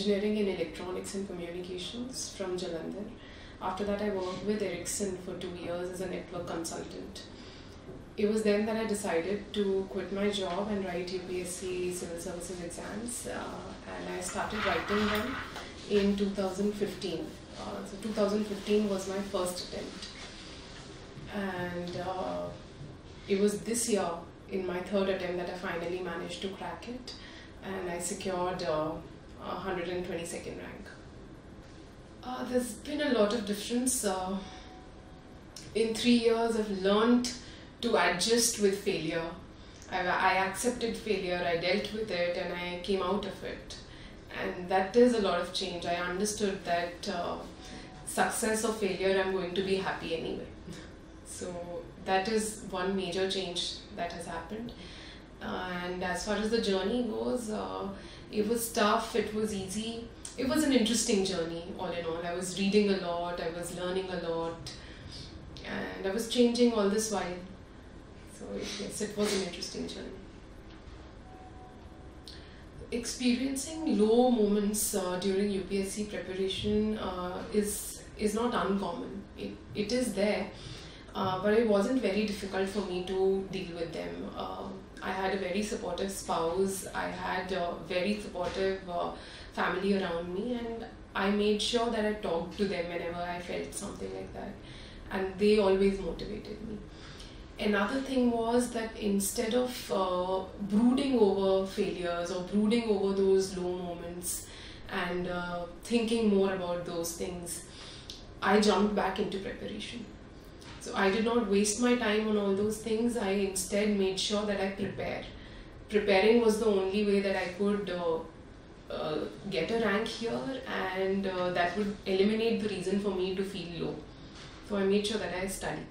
engineering in electronics and communications from Jalandhar. After that, I worked with Ericsson for 2 years as a network consultant. It was then that I decided to quit my job and write UPSC civil services exams, and I started writing them in 2015. So 2015 was my first attempt, and it was this year, in my third attempt, that I finally managed to crack it, and I secured 122nd rank. There's been a lot of difference. In 3 years, I've learned to adjust with failure. I accepted failure, I dealt with it, and I came out of it. And that is a lot of change. I understood that success or failure, I'm going to be happy anyway. So that is one major change that has happened. And as far as the journey goes, it was tough, it was easy. It was an interesting journey, all in all. I was reading a lot, I was learning a lot, and I was changing all this while. So yes, it was an interesting journey. Experiencing low moments during UPSC preparation is not uncommon. It is there, but it wasn't very difficult for me to deal with them. I had a very supportive spouse, I had a very supportive family around me, and I made sure that I talked to them whenever I felt something like that, and they always motivated me. Another thing was that instead of brooding over failures or brooding over those low moments and thinking more about those things, I jumped back into preparation. So I did not waste my time on all those things. I instead made sure that I prepare. Preparing was the only way that I could get a rank here, and that would eliminate the reason for me to feel low. So I made sure that I studied.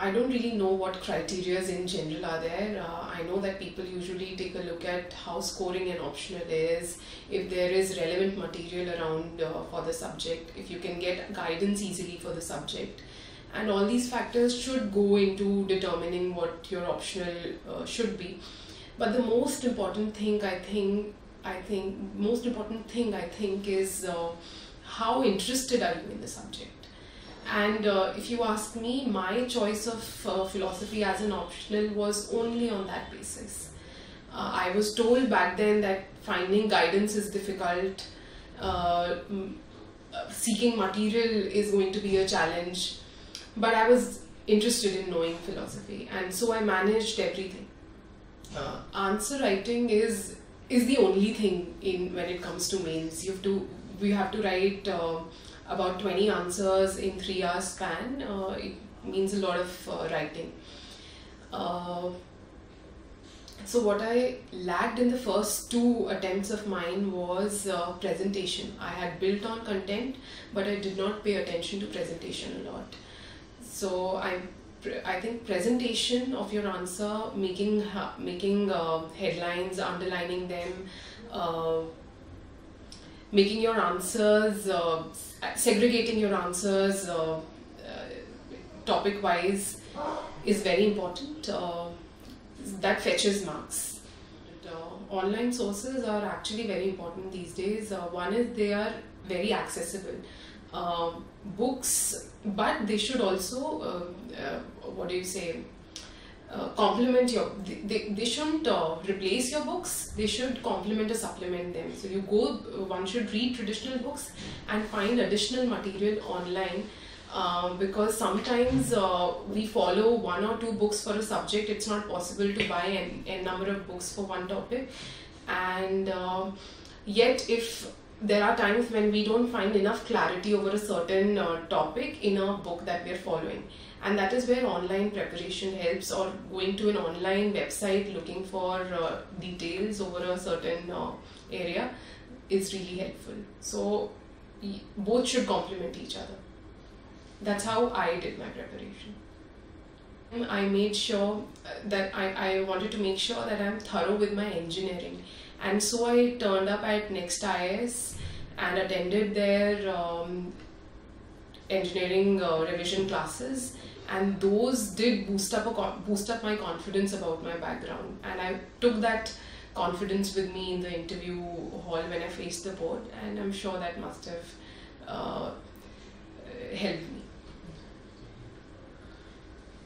I don't really know what criterias in general are there. I know that people usually take a look at how scoring an optional is, if there is relevant material around for the subject, if you can get guidance easily for the subject. And all these factors should go into determining what your optional should be. But the most important thing I think is how interested are you in the subject. And if you ask me, my choice of philosophy as an optional was only on that basis. I was told back then that finding guidance is difficult, seeking material is going to be a challenge, but I was interested in knowing philosophy, and so I managed everything. Answer writing is the only thing when it comes to mains. We have to write about 20 answers in 3 hours span. It means a lot of writing. So what I lacked in the first 2 attempts of mine was presentation. I had built on content, but I did not pay attention to presentation a lot. So I think presentation of your answer, making headlines, underlining them, making your answers, segregating your answers topic wise is very important. That fetches marks. Online sources are actually very important these days. One is they are very accessible. Books, but they should also complement your, they shouldn't replace your books, they should complement or supplement them. So one should read traditional books and find additional material online, because sometimes we follow 1 or 2 books for a subject. It's not possible to buy a number of books for one topic, and yet if there are times when we don't find enough clarity over a certain topic in a book that we're following, and that is where online preparation helps, or going to an online website looking for details over a certain area is really helpful. So both should complement each other. That's how I did my preparation. I made sure that I wanted to make sure that I'm thorough with my engineering, and so I turned up at Next IAS and attended their engineering revision classes, and those did boost up my confidence about my background, and I took that confidence with me in the interview hall when I faced the board, and I'm sure that must have helped me.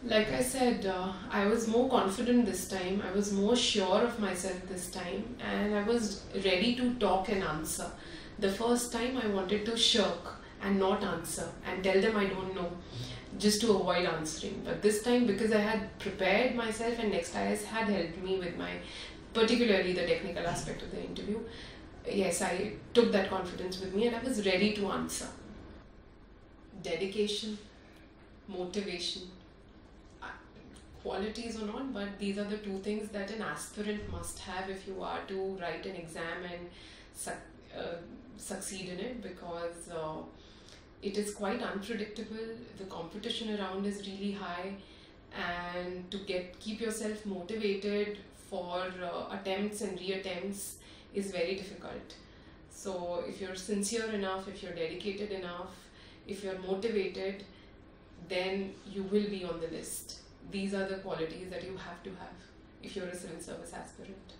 Like I said, I was more confident this time, I was more sure of myself this time, and I was ready to talk and answer. The first time I wanted to shirk and not answer and tell them I don't know, just to avoid answering. But this time, because I had prepared myself and Next IAS had helped me with particularly the technical aspect of the interview, yes, I took that confidence with me and I was ready to answer. Dedication, motivation, qualities or not, but these are the two things that an aspirant must have if you are to write an exam and succeed in it, because it is quite unpredictable. The competition around is really high, and to keep yourself motivated for attempts and reattempts is very difficult. So if you're sincere enough, if you're dedicated enough, if you're motivated, then you will be on the list. These are the qualities that you have to have if you're a civil service aspirant.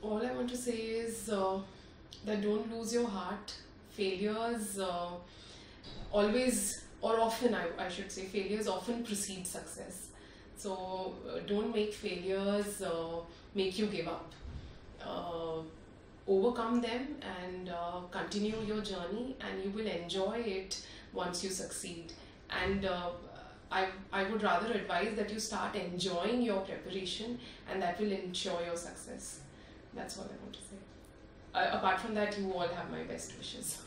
All I want to say is that don't lose your heart. Failures always, or often I should say, failures often precede success. So don't make failures make you give up. Overcome them and continue your journey, and you will enjoy it once you succeed. And I would rather advise that you start enjoying your preparation, and that will ensure your success. That's all I want to say. Apart from that, you all have my best wishes.